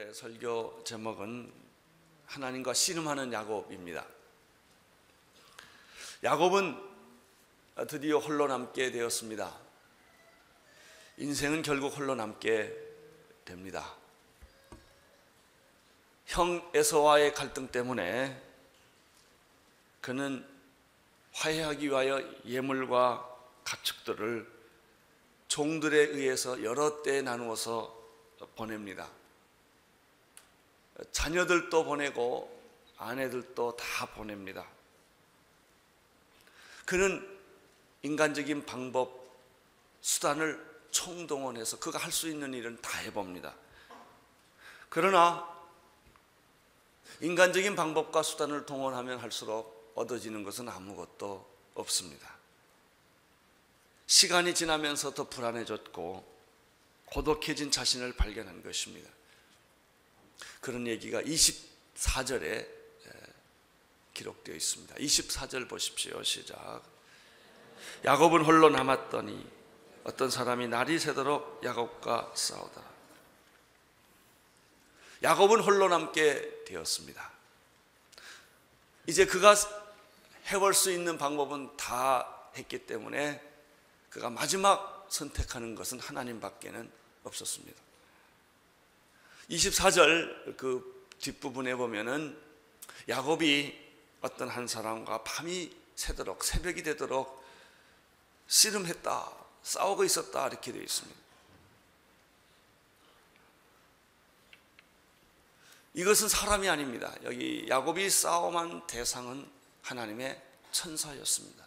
오늘의 설교 제목은 하나님과 씨름하는 야곱입니다. 야곱은 드디어 홀로 남게 되었습니다. 인생은 결국 홀로 남게 됩니다. 형 에서와의 갈등 때문에 그는 화해하기 위하여 예물과 가축들을 종들에 의해서 여러 때 나누어서 보냅니다. 자녀들도 보내고 아내들도 다 보냅니다. 그는 인간적인 방법, 수단을 총동원해서 그가 할 수 있는 일은 다 해봅니다. 그러나 인간적인 방법과 수단을 동원하면 할수록 얻어지는 것은 아무것도 없습니다. 시간이 지나면서 더 불안해졌고 고독해진 자신을 발견한 것입니다. 그런 얘기가 24절에 기록되어 있습니다. 24절 보십시오. 시작. 야곱은 홀로 남았더니 어떤 사람이 날이 새도록 야곱과 싸우더라. 야곱은 홀로 남게 되었습니다. 이제 그가 해볼 수 있는 방법은 다 했기 때문에 그가 마지막 선택하는 것은 하나님밖에는 없었습니다. 24절 그 뒷부분에 보면은 야곱이 어떤 한 사람과 밤이 새도록, 새벽이 되도록 씨름했다, 싸우고 있었다, 이렇게 되어 있습니다. 이것은 사람이 아닙니다. 여기 야곱이 싸움한 대상은 하나님의 천사였습니다.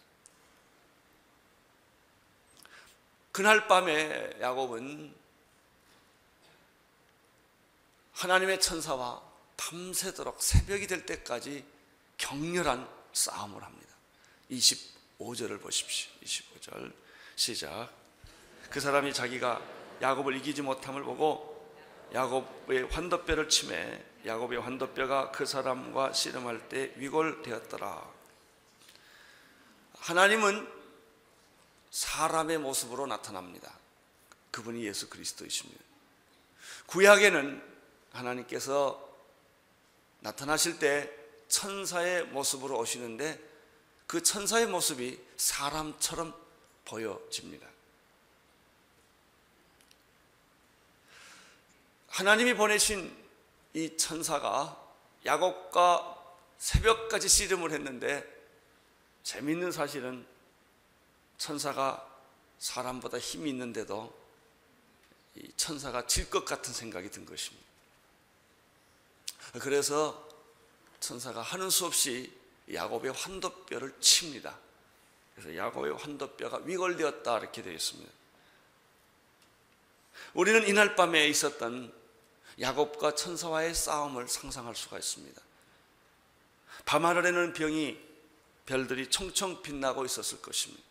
그날 밤에 야곱은 하나님의 천사와 밤새도록 새벽이 될 때까지 격렬한 싸움을 합니다. 25절을 보십시오. 25절 시작. 그 사람이 자기가 야곱을 이기지 못함을 보고 야곱의 환도뼈를 치매 야곱의 환도뼈가 그 사람과 씨름할 때 위골되었더라. 하나님은 사람의 모습으로 나타납니다. 그분이 예수 그리스도이십니다. 구약에는 하나님께서 나타나실 때 천사의 모습으로 오시는데 그 천사의 모습이 사람처럼 보여집니다. 하나님이 보내신 이 천사가 야곱과 새벽까지 씨름을 했는데 재미있는 사실은 천사가 사람보다 힘이 있는데도 이 천사가 질 것 같은 생각이 든 것입니다. 그래서 천사가 하는 수 없이 야곱의 환도뼈를 칩니다. 그래서 야곱의 환도뼈가 위골되었다 이렇게 되어 있습니다. 우리는 이날 밤에 있었던 야곱과 천사와의 싸움을 상상할 수가 있습니다. 밤하늘에는 별들이 총총 빛나고 있었을 것입니다.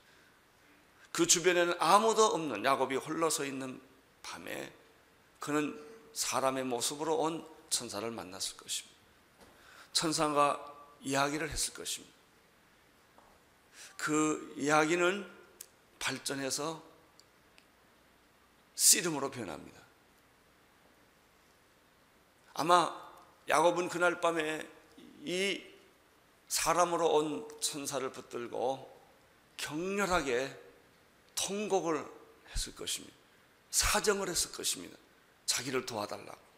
그 주변에는 아무도 없는 야곱이 홀로 서 있는 밤에 그는 사람의 모습으로 온 천사를 만났을 것입니다. 천사가 이야기를 했을 것입니다. 그 이야기는 발전해서 씨름으로 변합니다. 아마 야곱은 그날 밤에 이 사람으로 온 천사를 붙들고 격렬하게 통곡을 했을 것입니다. 사정을 했을 것입니다. 자기를 도와달라고,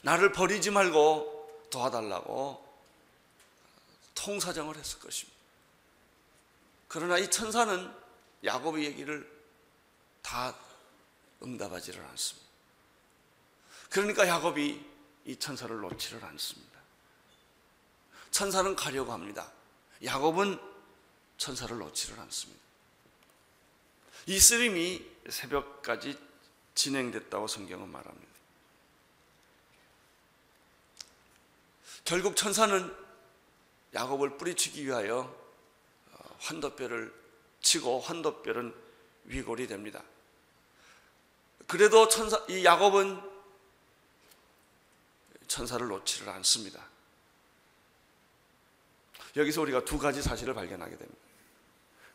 나를 버리지 말고 도와달라고 통사정을 했을 것입니다. 그러나 이 천사는 야곱의 얘기를 다 응답하지를 않습니다. 그러니까 야곱이 이 천사를 놓지를 않습니다. 천사는 가려고 합니다. 야곱은 천사를 놓지를 않습니다. 이 씨름이 새벽까지 진행됐다고 성경은 말합니다. 결국 천사는 야곱을 뿌리치기 위하여 환도뼈를 치고 환도뼈는 위골이 됩니다. 그래도 이 야곱은 천사를 놓지를 않습니다. 여기서 우리가 두 가지 사실을 발견하게 됩니다.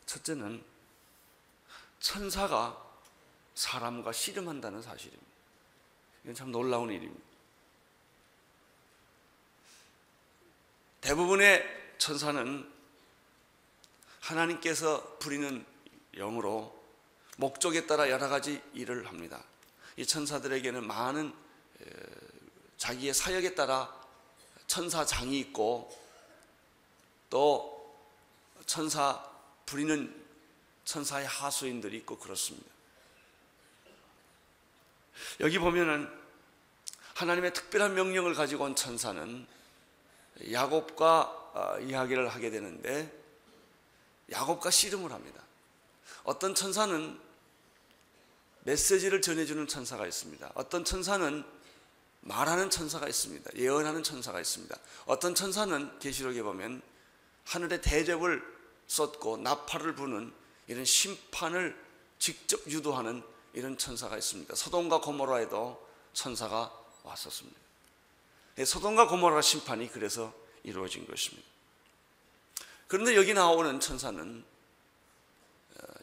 첫째는 천사가 사람과 씨름한다는 사실입니다. 이건 참 놀라운 일입니다. 대부분의 천사는 하나님께서 부리는 영으로 목적에 따라 여러 가지 일을 합니다. 이 천사들에게는 많은 자기의 사역에 따라 천사장이 있고 또 천사 부리는 천사의 하수인들이 있고 그렇습니다. 여기 보면은 하나님의 특별한 명령을 가지고 온 천사는 야곱과 이야기를 하게 되는데 야곱과 씨름을 합니다. 어떤 천사는 메시지를 전해주는 천사가 있습니다. 어떤 천사는 말하는 천사가 있습니다. 예언하는 천사가 있습니다. 어떤 천사는 계시록에 보면 하늘에 대접을 쏟고 나팔을 부는 이런 심판을 직접 유도하는 이런 천사가 있습니다. 소돔과 고모라에도 천사가 왔었습니다. 소돔과 고모라 심판이 그래서 이루어진 것입니다. 그런데 여기 나오는 천사는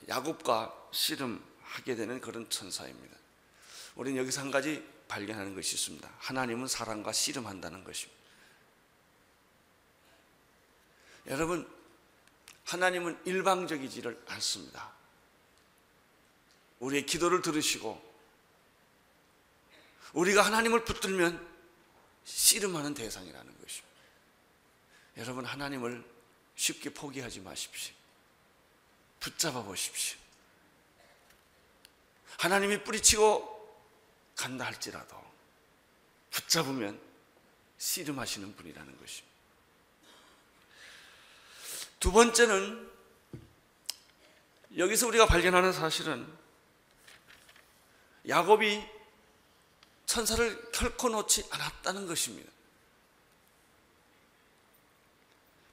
야곱과 씨름하게 되는 그런 천사입니다. 우리는 여기서 한 가지 발견하는 것이 있습니다. 하나님은 사람과 씨름한다는 것입니다. 여러분, 하나님은 일방적이지를 않습니다. 우리의 기도를 들으시고 우리가 하나님을 붙들면 씨름하는 대상이라는 것입니다. 여러분, 하나님을 쉽게 포기하지 마십시오. 붙잡아 보십시오. 하나님이 뿌리치고 간다 할지라도 붙잡으면 씨름하시는 분이라는 것입니다. 두 번째는 여기서 우리가 발견하는 사실은 야곱이 천사를 결코 놓지 않았다는 것입니다.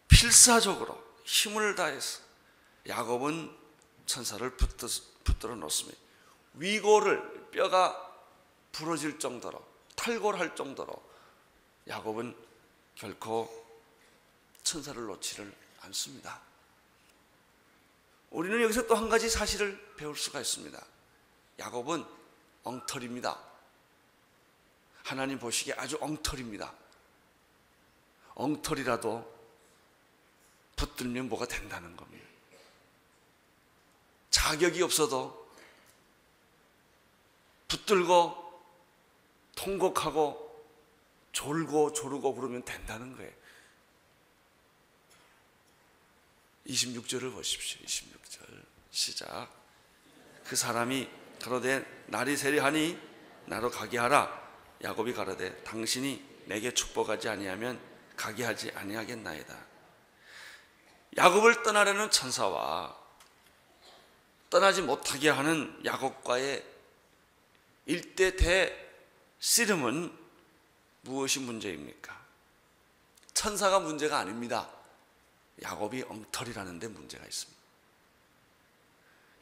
필사적으로 힘을 다해서 야곱은 천사를 붙들어 놓습니다. 위골을 뼈가 부러질 정도로 탈골할 정도로 야곱은 결코 천사를 놓지를 않습니다. 우리는 여기서 또 한 가지 사실을 배울 수가 있습니다. 야곱은 엉터리입니다. 하나님 보시기에 아주 엉터리입니다. 엉터리라도 붙들면 뭐가 된다는 겁니다. 자격이 없어도 붙들고 통곡하고 졸고 조르고 부르면 된다는 거예요. 26절을 보십시오. 26절 시작. 그 사람이 가로되 날이 세려하니 나로 가게 하라. 야곱이 가로되 당신이 내게 축복하지 아니하면 가게 하지 아니하겠나이다. 야곱을 떠나려는 천사와 떠나지 못하게 하는 야곱과의 일대 씨름은 무엇이 문제입니까? 천사가 문제가 아닙니다. 야곱이 엉터리라는 데 문제가 있습니다.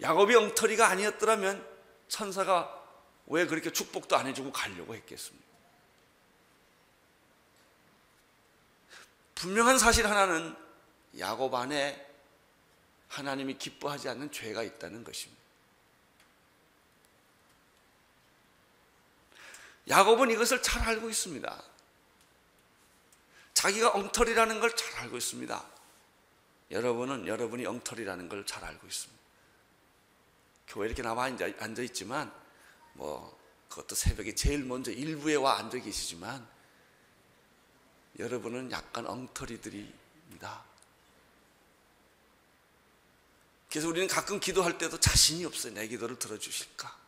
야곱이 엉터리가 아니었더라면 천사가 왜 그렇게 축복도 안 해주고 가려고 했겠습니까? 분명한 사실 하나는 야곱 안에 하나님이 기뻐하지 않는 죄가 있다는 것입니다. 야곱은 이것을 잘 알고 있습니다. 자기가 엉터리라는 걸 잘 알고 있습니다. 여러분은 여러분이 엉터리라는 걸 잘 알고 있습니다. 교회에 이렇게 나와 앉아 있지만 그것도 새벽에 제일 먼저 일부에 와 앉아 계시지만 여러분은 약간 엉터리들입니다. 그래서 우리는 가끔 기도할 때도 자신이 없어요. 내 기도를 들어주실까?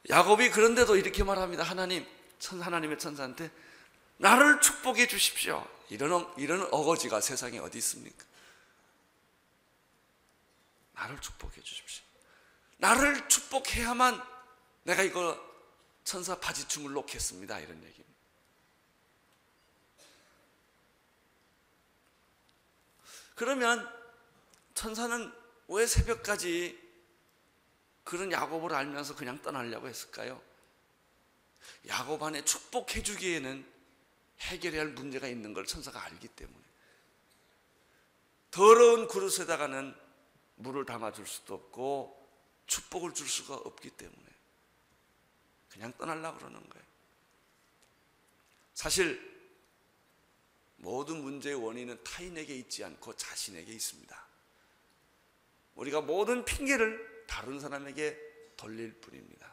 야곱이 그런데도 이렇게 말합니다. 하나님의 천사한테 나를 축복해 주십시오. 이런 어거지가 세상에 어디 있습니까? 나를 축복해 주십시오. 나를 축복해야만 내가 이거 천사 바지춤을 놓겠습니다. 이런 얘기입니다. 그러면 천사는 왜 새벽까지 그런 야곱을 알면서 그냥 떠나려고 했을까요? 야곱 안에 축복해 주기에는 해결해야 할 문제가 있는 걸 천사가 알기 때문에 더러운 그릇에다가는 물을 담아줄 수도 없고 축복을 줄 수가 없기 때문에 그냥 떠나려고 그러는 거예요. 사실 모든 문제의 원인은 타인에게 있지 않고 자신에게 있습니다. 우리가 모든 핑계를 다른 사람에게 돌릴 뿐입니다.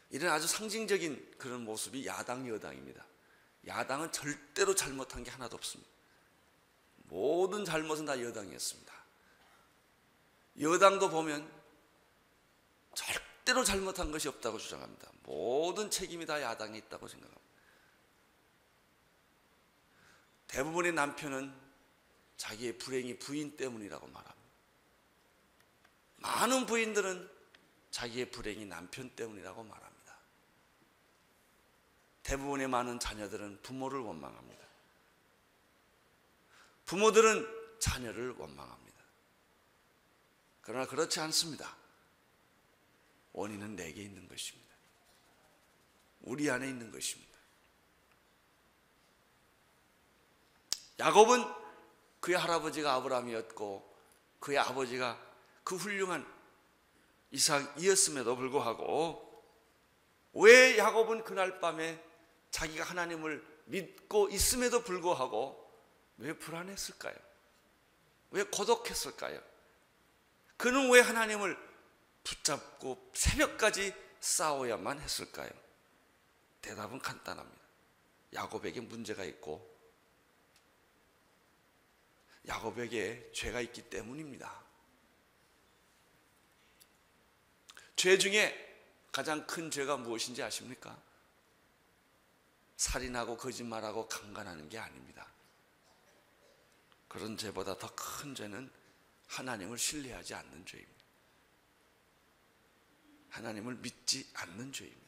이런 아주 상징적인 그런 모습이 야당, 여당입니다. 야당은 절대로 잘못한 게 하나도 없습니다. 모든 잘못은 다 여당이었습니다. 여당도 보면 절대로 잘못한 것이 없다고 주장합니다. 모든 책임이 다 야당에 있다고 생각합니다. 대부분의 남편은 자기의 불행이 부인 때문이라고 말합니다. 많은 부인들은 자기의 불행이 남편 때문이라고 말합니다. 대부분의 많은 자녀들은 부모를 원망합니다. 부모들은 자녀를 원망합니다. 그러나 그렇지 않습니다. 원인은 내게 있는 것입니다. 우리 안에 있는 것입니다. 야곱은 그의 할아버지가 아브라함이었고 그의 아버지가 그 훌륭한 이삭이었음에도 불구하고 왜 야곱은 그날 밤에 자기가 하나님을 믿고 있음에도 불구하고 왜 불안했을까요? 왜 고독했을까요? 그는 왜 하나님을 붙잡고 새벽까지 싸워야만 했을까요? 대답은 간단합니다. 야곱에게 문제가 있고 야곱에게 죄가 있기 때문입니다. 죄 중에 가장 큰 죄가 무엇인지 아십니까? 살인하고 거짓말하고 강간하는 게 아닙니다. 그런 죄보다 더 큰 죄는 하나님을 신뢰하지 않는 죄입니다. 하나님을 믿지 않는 죄입니다.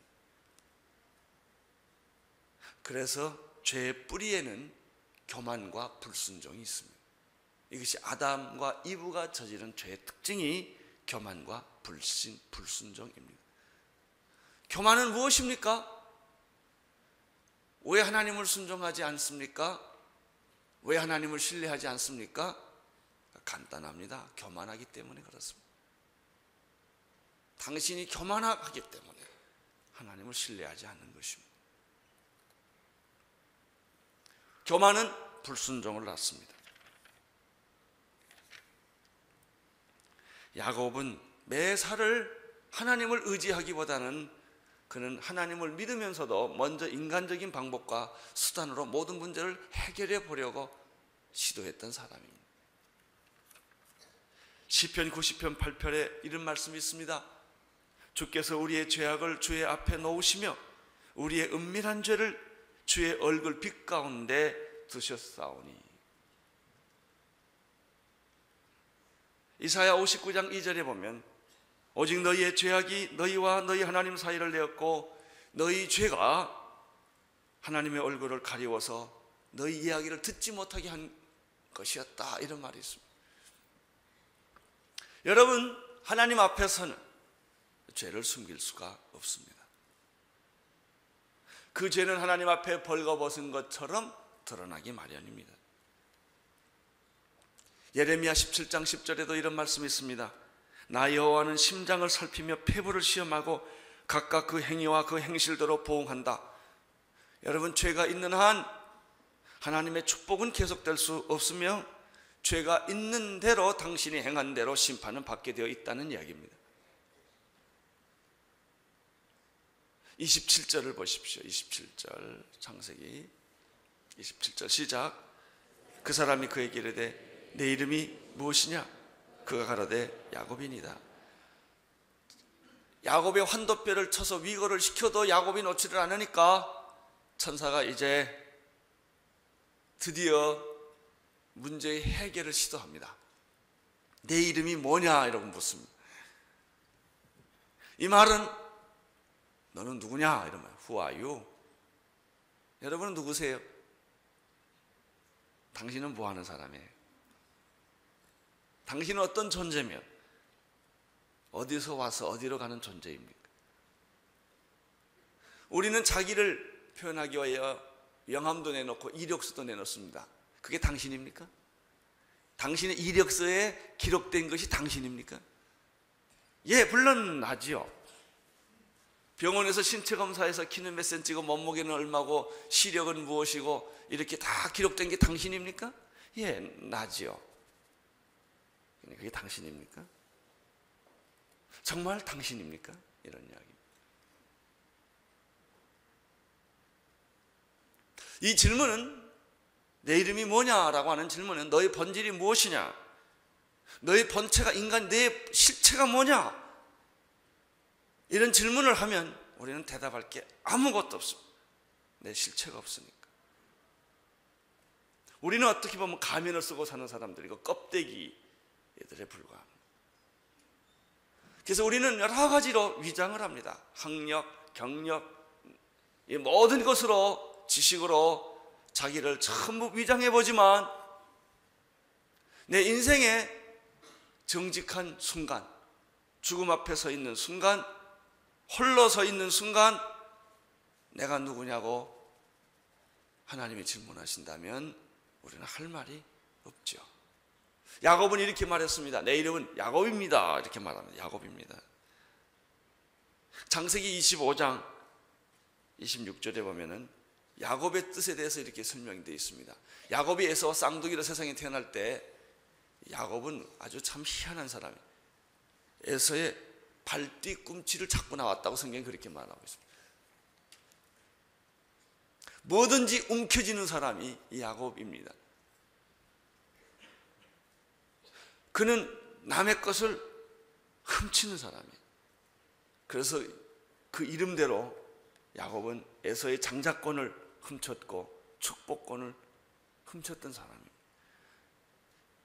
그래서 죄의 뿌리에는 교만과 불순종이 있습니다. 이것이 아담과 이브가 저지른 죄의 특징이 교만과 불순종입니다. 교만은 무엇입니까? 왜 하나님을 순종하지 않습니까? 왜 하나님을 신뢰하지 않습니까? 간단합니다. 교만하기 때문에 그렇습니다. 당신이 교만하기 때문에 하나님을 신뢰하지 않는 것입니다. 교만은 불순종을 낳습니다. 야곱은 매사를 하나님을 의지하기보다는 그는 하나님을 믿으면서도 먼저 인간적인 방법과 수단으로 모든 문제를 해결해 보려고 시도했던 사람입니다. 시편 90편 8편에 이런 말씀이 있습니다. 주께서 우리의 죄악을 주의 앞에 놓으시며 우리의 은밀한 죄를 주의 얼굴 빛 가운데 두셨사오니. 이사야 59장 2절에 보면 오직 너희의 죄악이 너희와 너희 하나님 사이를 내었고 너희 죄가 하나님의 얼굴을 가리워서 너희 이야기를 듣지 못하게 한 것이었다, 이런 말이 있습니다. 여러분, 하나님 앞에서는 죄를 숨길 수가 없습니다. 그 죄는 하나님 앞에 벌거벗은 것처럼 드러나기 마련입니다. 예레미야 17장 10절에도 이런 말씀이 있습니다. 나 여호와는 심장을 살피며 폐부를 시험하고 각각 그 행위와 그 행실대로 보응한다. 여러분, 죄가 있는 한 하나님의 축복은 계속될 수 없으며 죄가 있는 대로 당신이 행한 대로 심판은 받게 되어 있다는 이야기입니다. 27절을 보십시오. 27절, 창세기 27절 시작. 그 사람이 그에게 이르되 내 이름이 무엇이냐? 그가 가로되 야곱이니이다. 야곱의 환도뼈를 쳐서 위거를 시켜도 야곱이 놓지를 않으니까 천사가 이제 드디어 문제의 해결을 시도합니다. 내 이름이 뭐냐? 이라고 묻습니다. 이 말은 너는 누구냐? 이런 말. Who are you? 여러분은 누구세요? 당신은 뭐 하는 사람이에요? 당신은 어떤 존재며 어디서 와서 어디로 가는 존재입니까? 우리는 자기를 표현하기 위하여 명함도 내놓고 이력서도 내놓습니다. 그게 당신입니까? 당신의 이력서에 기록된 것이 당신입니까? 예, 물론 나지요. 병원에서 신체 검사에서 키는 몇 센치고 몸무게는 얼마고 시력은 무엇이고 이렇게 다 기록된 게 당신입니까? 예, 나지요. 그게 당신입니까? 정말 당신입니까? 이런 이야기. 이 질문은, 내 이름이 뭐냐라고 하는 질문은 너의 본질이 무엇이냐, 너의 본체가 내 실체가 뭐냐, 이런 질문을 하면 우리는 대답할 게 아무것도 없습니다. 내 실체가 없으니까. 우리는 어떻게 보면 가면을 쓰고 사는 사람들이고 껍데기들에 불과합니다. 그래서 우리는 여러 가지로 위장을 합니다. 학력, 경력, 이 모든 것으로, 지식으로 자기를 전부 위장해 보지만 내 인생의 정직한 순간, 죽음 앞에 서 있는 순간, 홀로 서 있는 순간 내가 누구냐고 하나님이 질문하신다면 우리는 할 말이 없죠. 야곱은 이렇게 말했습니다. 내 이름은 야곱입니다. 이렇게 말합니다. 야곱입니다. 창세기 25장 26절에 보면은 야곱의 뜻에 대해서 이렇게 설명이 되어 있습니다. 야곱이 에서와 쌍둥이로 세상에 태어날 때 야곱은 아주 참 희한한 사람이에요. 에서의 발뒤꿈치를 잡고 나왔다고 성경이 그렇게 말하고 있습니다. 뭐든지 움켜쥐는 사람이 이 야곱입니다. 그는 남의 것을 훔치는 사람이에요. 그래서 그 이름대로 야곱은 에서의 장자권을 훔쳤고 축복권을 훔쳤던 사람입니다.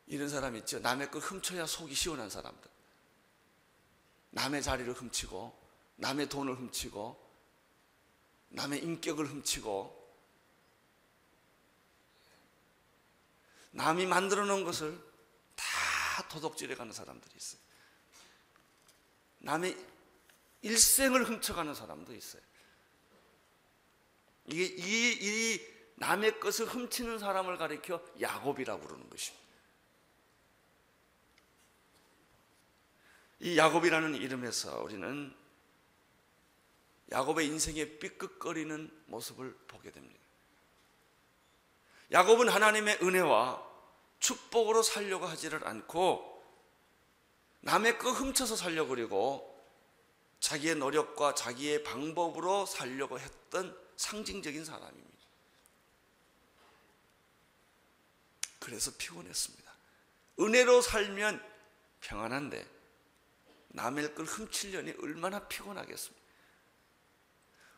이런 사람 있죠. 남의 걸 훔쳐야 속이 시원한 사람들. 남의 자리를 훔치고, 남의 돈을 훔치고, 남의 인격을 훔치고, 남이 만들어 놓은 것을 다 도둑질해 가는 사람들이 있어요. 남의 일생을 훔쳐가는 사람도 있어요. 이 남의 것을 훔치는 사람을 가리켜 야곱이라고 부르는 것입니다. 이 야곱이라는 이름에서 우리는 야곱의 인생의 삐끗거리는 모습을 보게 됩니다. 야곱은 하나님의 은혜와 축복으로 살려고 하지를 않고 남의 거 훔쳐서 살려고 그리고 자기의 노력과 자기의 방법으로 살려고 했던 상징적인 사람입니다. 그래서 피곤했습니다. 은혜로 살면 평안한데 남의 걸 훔치려니 얼마나 피곤하겠습니까?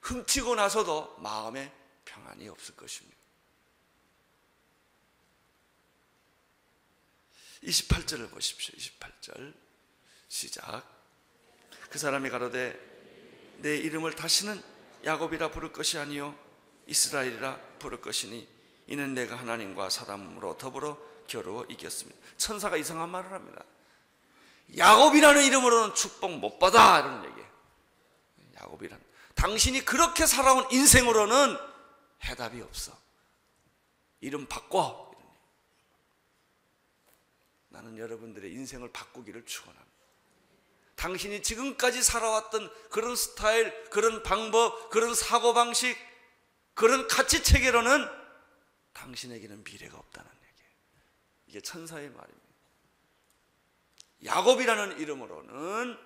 훔치고 나서도 마음에 평안이 없을 것입니다. 28절을 보십시오. 28절 시작. 그 사람이 가로되 내 이름을 다시는 야곱이라 부를 것이 아니요 이스라엘이라 부를 것이니 이는 내가 하나님과 사람으로 더불어 겨루어 이겼습니다. 천사가 이상한 말을 합니다. 야곱이라는 이름으로는 축복 못 받아, 이런 얘기예요. 야곱이라는, 당신이 그렇게 살아온 인생으로는 해답이 없어. 이름 바꿔. 나는 여러분들의 인생을 바꾸기를 축원합니다. 당신이 지금까지 살아왔던 그런 스타일, 그런 방법, 그런 사고방식, 그런 가치체계로는 당신에게는 미래가 없다는 얘기예요. 이게 천사의 말입니다. 야곱이라는 이름으로는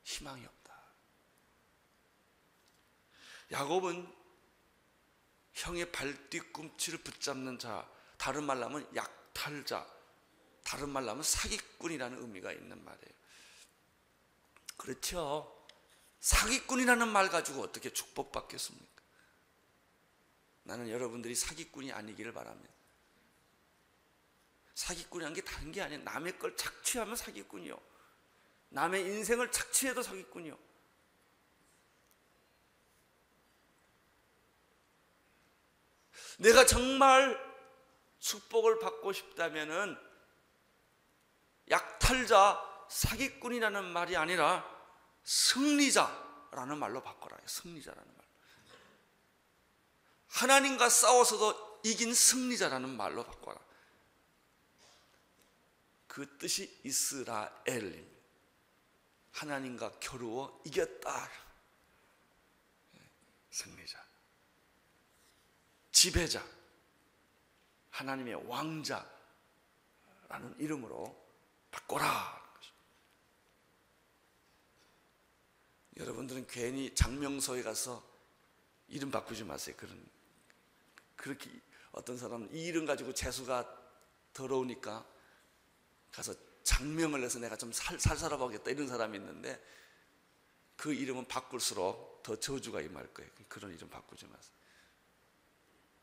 희망이 없다. 야곱은 형의 발뒤꿈치를 붙잡는 자, 다른 말로 하면 약탈자, 다른 말로 하면 사기꾼이라는 의미가 있는 말이에요. 그렇죠. 사기꾼이라는 말 가지고 어떻게 축복받겠습니까? 나는 여러분들이 사기꾼이 아니기를 바랍니다. 사기꾼이라는 게 다른 게 아니에요. 남의 걸 착취하면 사기꾼이요. 남의 인생을 착취해도 사기꾼이요. 내가 정말 축복을 받고 싶다면은 약탈자, 사기꾼이라는 말이 아니라 승리자라는 말로 바꿔라. 승리자라는 말. 하나님과 싸워서도 이긴 승리자라는 말로 바꿔라. 그 뜻이 이스라엘입니다. 하나님과 겨루어 이겼다. 승리자, 지배자, 하나님의 왕자라는 이름으로 바꿔라. 여러분들은 괜히 장명소에 가서 이름 바꾸지 마세요. 그렇게 어떤 사람은 이 이름 가지고 재수가 더러우니까 가서 장명을 해서 내가 좀 살 살아보겠다 이런 사람이 있는데, 그 이름은 바꿀수록 더 저주가 임할 거예요. 그런 이름 바꾸지 마세요.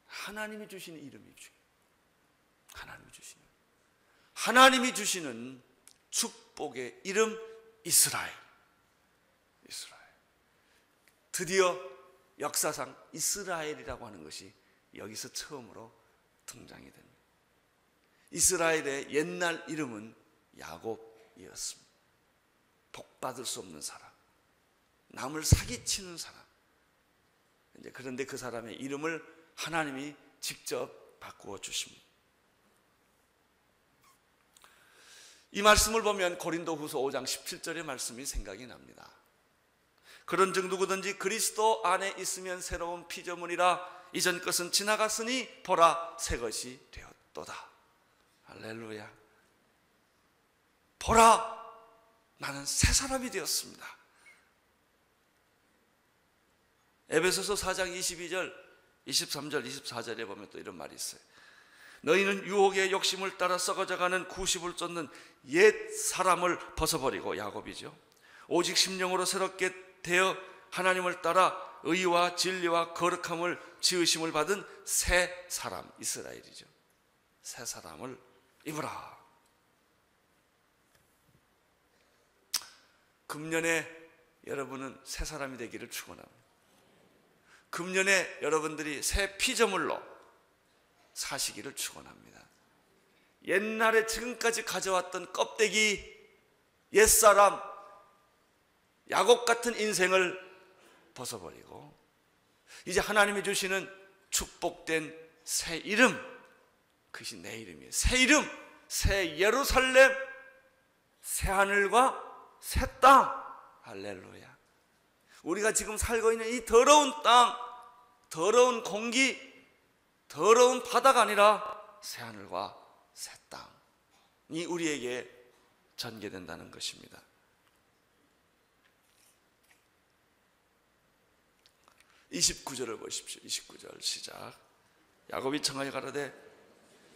하나님이 주시는 이름이 중요해요. 하나님이 주시는 축복의 이름 이스라엘. 드디어 역사상 이스라엘이라고 하는 것이 여기서 처음으로 등장이 됩니다. 이스라엘의 옛날 이름은 야곱이었습니다. 복받을 수 없는 사람, 남을 사기치는 사람. 그런데 그 사람의 이름을 하나님이 직접 바꾸어 주십니다. 이 말씀을 보면 고린도후서 5장 17절의 말씀이 생각이 납니다. 그런즉 누구든지 그리스도 안에 있으면 새로운 피조물이라, 이전 것은 지나갔으니 보라 새 것이 되었도다. 할렐루야. 보라, 나는 새 사람이 되었습니다. 에베소서 4장 22절, 23절, 24절에 보면 또 이런 말이 있어요. 너희는 유혹의 욕심을 따라 썩어져가는 구십을 쫓는 옛 사람을 벗어버리고, 야곱이죠, 오직 심령으로 새롭게 되어 하나님을 따라 의와 진리와 거룩함을 지으심을 받은 새 사람, 이스라엘이죠. 새 사람을 입으라. 금년에 여러분은 새 사람이 되기를 축원합니다. 금년에 여러분들이 새 피조물로 사시기를 축원합니다. 옛날에 지금까지 가져왔던 껍데기, 옛사람, 야곱 같은 인생을 벗어버리고 이제 하나님이 주시는 축복된 새 이름, 그것이 내 이름이에요. 새 이름, 새 예루살렘, 새 하늘과 새 땅. 할렐루야. 우리가 지금 살고 있는 이 더러운 땅, 더러운 공기, 더러운 바다가 아니라 새 하늘과 새 땅이 우리에게 전개된다는 것입니다. 29절을 보십시오. 29절 시작. 야곱이 청하여 가로되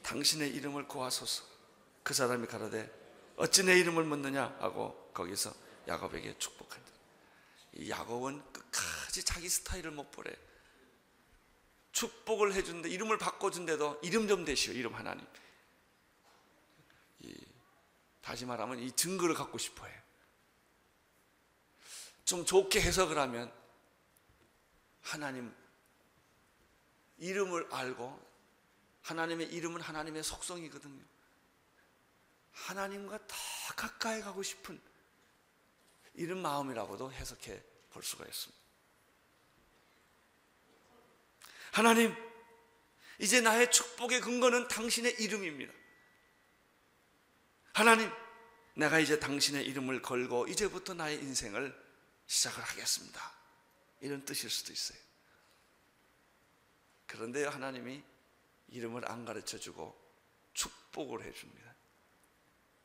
당신의 이름을 구하소서. 그 사람이 가로되 어찌 내 이름을 묻느냐 하고 거기서 야곱에게 축복한다. 이 야곱은 끝까지 자기 스타일을 못 보래. 축복을 해준데, 이름을 바꿔준데도 이름 좀 대시오. 이름 하나님. 다시 말하면 이 증거를 갖고 싶어 해요. 좀 좋게 해석을 하면 하나님 이름을 알고, 하나님의 이름은 하나님의 속성이거든요. 하나님과 더 가까이 가고 싶은 이런 마음이라고도 해석해 볼 수가 있습니다. 하나님, 이제 나의 축복의 근거는 당신의 이름입니다. 하나님, 내가 이제 당신의 이름을 걸고 이제부터 나의 인생을 시작을 하겠습니다. 이런 뜻일 수도 있어요. 그런데 하나님이 이름을 안 가르쳐주고 축복을 해줍니다.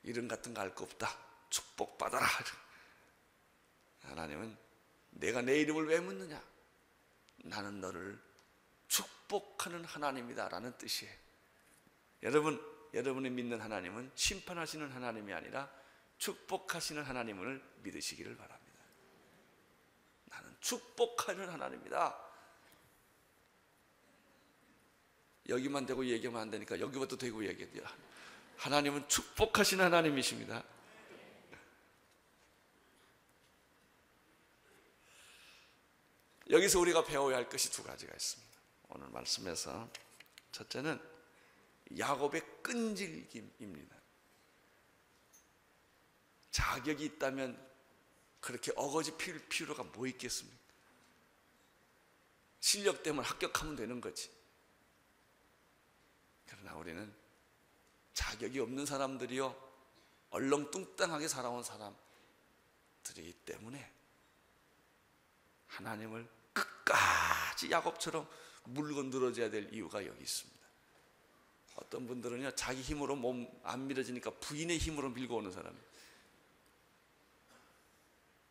이름 같은 거 알 거 없다. 축복받아라. 하나님은 내가 내 이름을 왜 묻느냐? 나는 너를 축복하는 하나님이다 라는 뜻이에요. 여러분이 믿는 하나님은 심판하시는 하나님이 아니라 축복하시는 하나님을 믿으시기를 바랍니다. 나는 축복하는 하나님이다. 여기만 대고 얘기하면 안 되니까 여기부터 대고 얘기해요. 하나님은 축복하시는 하나님이십니다. 여기서 우리가 배워야 할 것이 두 가지가 있습니다. 오늘 말씀에서 첫째는 야곱의 끈질김입니다. 자격이 있다면 그렇게 어거지 피울 필요가 뭐 있겠습니까? 실력 때문에 합격하면 되는 거지. 그러나 우리는 자격이 없는 사람들이요, 얼렁뚱땅하게 살아온 사람들이기 때문에 하나님을 끝까지 야곱처럼 물고 늘어져야 될 이유가 여기 있습니다. 어떤 분들은요, 자기 힘으로 몸 안 밀어지니까 부인의 힘으로 밀고 오는 사람이에요.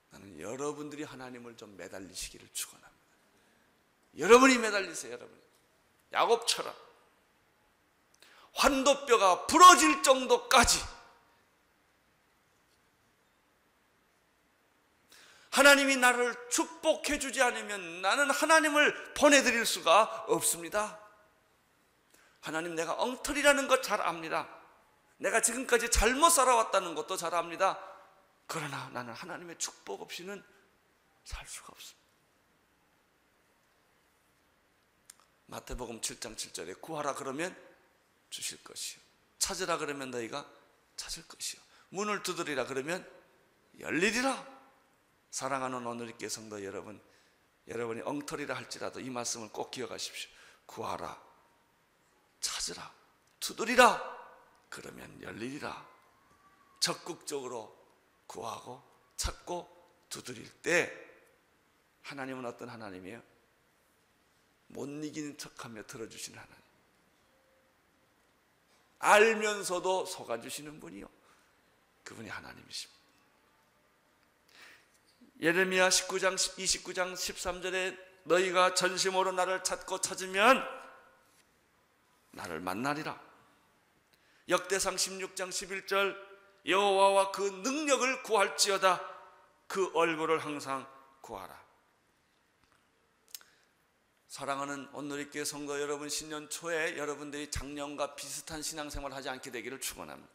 나는 여러분들이 하나님을 좀 매달리시기를 축원합니다. 여러분이 매달리세요. 여러분, 야곱처럼 환도뼈가 부러질 정도까지 하나님이 나를 축복해 주지 않으면 나는 하나님을 보내드릴 수가 없습니다. 하나님, 내가 엉터리라는 것 잘 압니다. 내가 지금까지 잘못 살아왔다는 것도 잘 압니다. 그러나 나는 하나님의 축복 없이는 살 수가 없습니다. 마태복음 7장 7절에 구하라 그러면 주실 것이요, 찾으라 그러면 너희가 찾을 것이요, 문을 두드리라 그러면 열리리라. 사랑하는 오늘의 성도 여러분, 여러분이 엉터리라 할지라도 이 말씀을 꼭 기억하십시오. 구하라, 찾으라, 두드리라 그러면 열리리라. 적극적으로 구하고 찾고 두드릴 때 하나님은 어떤 하나님이에요? 못 이기는 척하며 들어주시는 하나님, 알면서도 속아주시는 분이요, 그분이 하나님이십니다. 예레미야 29장 13절에 너희가 전심으로 나를 찾고 찾으면 나를 만나리라. 역대상 16장 11절 여호와와 그 능력을 구할지어다 그 얼굴을 항상 구하라. 사랑하는 온누리교회 성도 여러분, 신년 초에 여러분들이 작년과 비슷한 신앙생활을 하지 않게 되기를 축원합니다.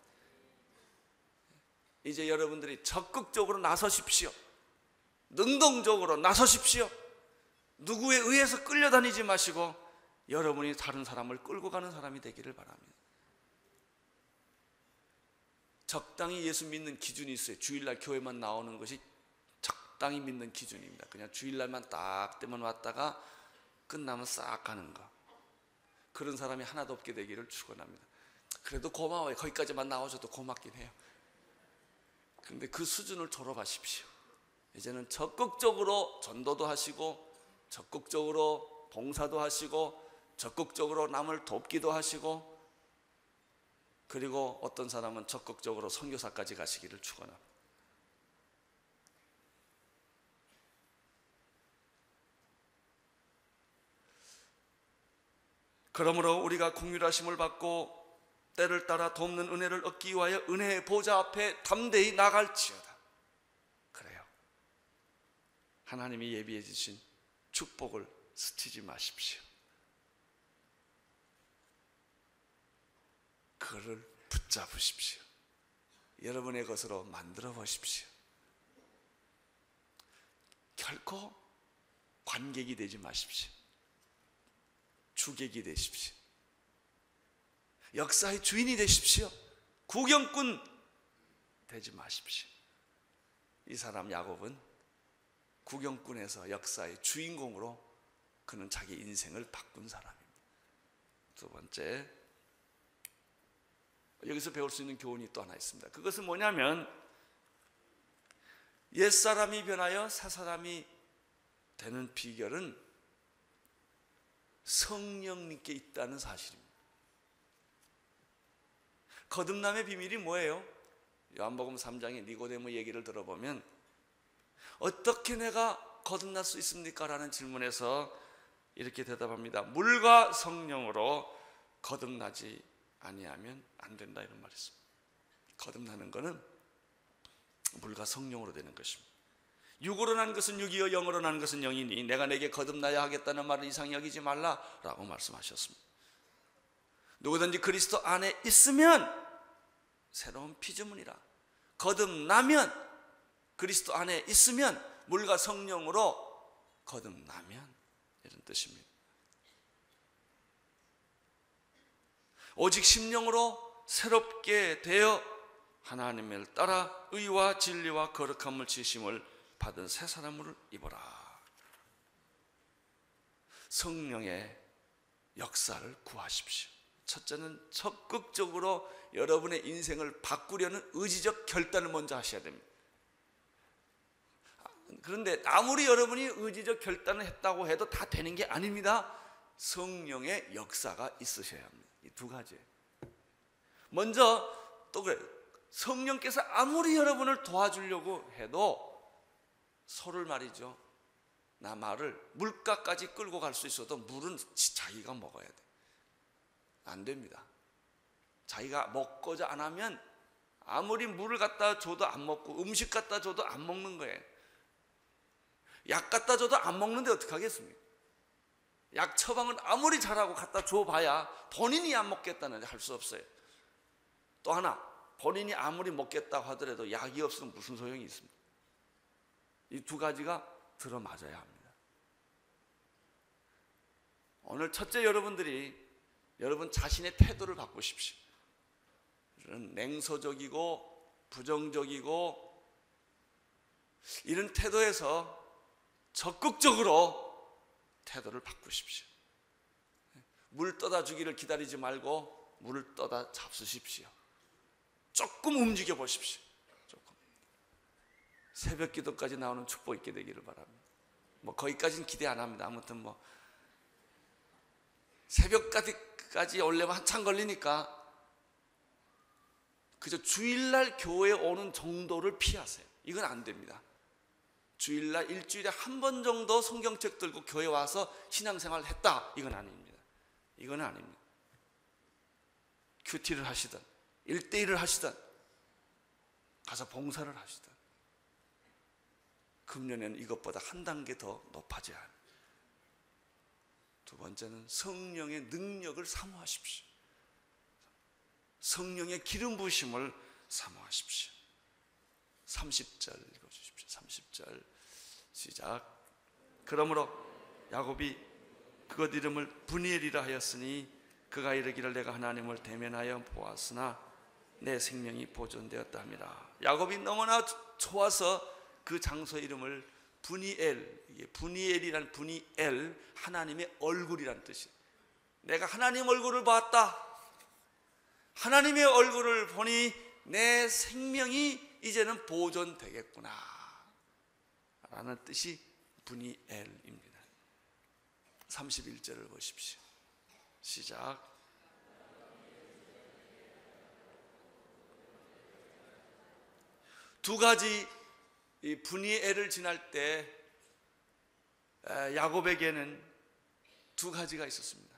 이제 여러분들이 적극적으로 나서십시오. 능동적으로 나서십시오. 누구에 의해서 끌려다니지 마시고 여러분이 다른 사람을 끌고 가는 사람이 되기를 바랍니다. 적당히 예수 믿는 기준이 있어요. 주일날 교회만 나오는 것이 적당히 믿는 기준입니다. 그냥 주일날만 딱 때만 왔다가 끝나면 싹 가는 거, 그런 사람이 하나도 없게 되기를 축원합니다. 그래도 고마워요. 거기까지만 나오셔도 고맙긴 해요. 그런데 그 수준을 졸업하십시오. 이제는 적극적으로 전도도 하시고, 적극적으로 봉사도 하시고, 적극적으로 남을 돕기도 하시고, 그리고 어떤 사람은 적극적으로 선교사까지 가시기를 축원합니다. 그러므로 우리가 긍휼하심을 받고 때를 따라 돕는 은혜를 얻기 위하여 은혜의 보좌 앞에 담대히 나갈지어다. 그래요. 하나님이 예비해 주신 축복을 스치지 마십시오. 그를 붙잡으십시오. 여러분의 것으로 만들어 보십시오. 결코 관객이 되지 마십시오. 주객이 되십시오. 역사의 주인이 되십시오. 구경꾼 되지 마십시오. 이 사람 야곱은 구경꾼에서 역사의 주인공으로 그는 자기 인생을 바꾼 사람입니다. 두 번째, 여기서 배울 수 있는 교훈이 또 하나 있습니다. 그것은 뭐냐면, 옛사람이 변하여 새사람이 되는 비결은 성령님께 있다는 사실입니다. 거듭남의 비밀이 뭐예요? 요한복음 3장의 니고데모 얘기를 들어보면 어떻게 내가 거듭날 수 있습니까? 라는 질문에서 이렇게 대답합니다. 물과 성령으로 거듭나지 아니하면 안 된다, 이런 말이 있습니다. 거듭나는 것은 물과 성령으로 되는 것입니다. 육으로 난 것은 육이요 영으로 난 것은 영이니 내가 내게 거듭나야 하겠다는 말을 이상히 여기지 말라라고 말씀하셨습니다. 누구든지 그리스도 안에 있으면 새로운 피조물이라. 거듭나면, 그리스도 안에 있으면, 물과 성령으로 거듭나면, 이런 뜻입니다. 오직 심령으로 새롭게 되어 하나님을 따라 의와 진리와 거룩함을 지심을 받은 새 사람을 입어라. 성령의 역사를 구하십시오. 첫째는 적극적으로 여러분의 인생을 바꾸려는 의지적 결단을 먼저 하셔야 됩니다. 그런데 아무리 여러분이 의지적 결단을 했다고 해도 다 되는 게 아닙니다. 성령의 역사가 있으셔야 합니다. 이 두 가지. 먼저 또 그래, 성령께서 아무리 여러분을 도와주려고 해도 소를 말이죠, 나 말을 물가까지 끌고 갈 수 있어도 물은 자기가 먹어야 돼. 안 됩니다. 자기가 먹고자 안 하면 아무리 물을 갖다 줘도 안 먹고 음식 갖다 줘도 안 먹는 거예요. 약 갖다 줘도 안 먹는데 어떡하겠습니까? 약 처방은 아무리 잘하고 갖다 줘봐야 본인이 안 먹겠다는데 할 수 없어요. 또 하나, 본인이 아무리 먹겠다고 하더라도 약이 없으면 무슨 소용이 있습니까? 이 두 가지가 들어맞아야 합니다. 오늘 첫째, 여러분 자신의 태도를 바꾸십시오. 냉소적이고 부정적이고 이런 태도에서 적극적으로 태도를 바꾸십시오. 물 떠다 주기를 기다리지 말고 물을 떠다 잡수십시오. 조금 움직여 보십시오. 조금. 새벽 기도까지 나오는 축복 있게 되기를 바랍니다. 거기까지는 기대 안 합니다. 아무튼 새벽까지 오려면 한참 걸리니까 그저 주일날 교회에 오는 정도를 피하세요. 이건 안 됩니다. 주일날 일주일에 한 번 정도 성경책 들고 교회 와서 신앙생활을 했다, 이건 아닙니다. 이건 아닙니다. 큐티를 하시든 1대1을 하시든 가서 봉사를 하시든 금년에는 이것보다 한 단계 더 높아져야 합니다. 두 번째는 성령의 능력을 사모하십시오. 성령의 기름 부으심을 사모하십시오. 30절 읽어주십시오. 30절 시작. 그러므로 야곱이 그것 이름을 브니엘이라 하였으니 그가 이르기를 내가 하나님을 대면하여 보았으나 내 생명이 보존되었다 합니다. 야곱이 너무나 좋아서 그 장소 이름을 브니엘이란 브니엘, 하나님의 얼굴이란 뜻이에요. 내가 하나님 얼굴을 봤다. 하나님의 얼굴을 보니 내 생명이 이제는 보존되겠구나 라는 뜻이 브니엘입니다. 31절을 보십시오. 시작. 두 가지 이 브니엘을 지날 때 야곱에게는 두 가지가 있었습니다.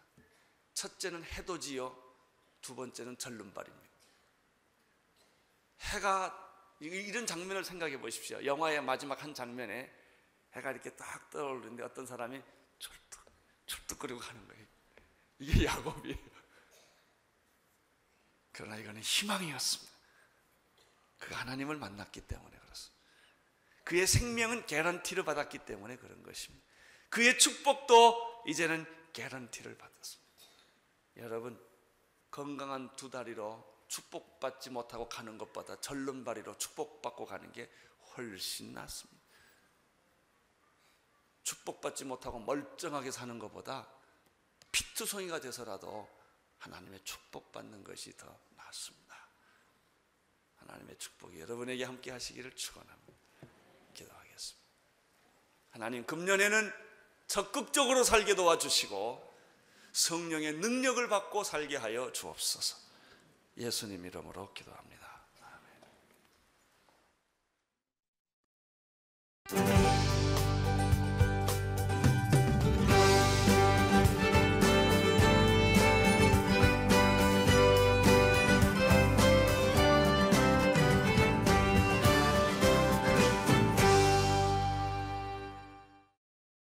첫째는 해돋이요, 두 번째는 절름발입니다. 해가, 이런 장면을 생각해 보십시오. 영화의 마지막 한 장면에 해가 이렇게 딱 떠오르는데 어떤 사람이 철뚝거리고 가는 거예요. 이게 야곱이에요. 그러나 이거는 희망이었습니다. 그가 하나님을 만났기 때문에 그렇습니다. 그의 생명은 개런티를 받았기 때문에 그런 것입니다. 그의 축복도 이제는 개런티를 받았습니다. 여러분, 건강한 두 다리로 축복받지 못하고 가는 것보다 절름발이로 축복받고 가는 게 훨씬 낫습니다. 축복받지 못하고 멀쩡하게 사는 것보다 피투성이가 돼서라도 하나님의 축복받는 것이 더 낫습니다. 하나님의 축복이 여러분에게 함께 하시기를 축원합니다. 기도하겠습니다. 하나님, 금년에는 적극적으로 살게 도와주시고 성령의 능력을 받고 살게 하여 주옵소서. 예수님 이름으로 기도합니다. 아멘.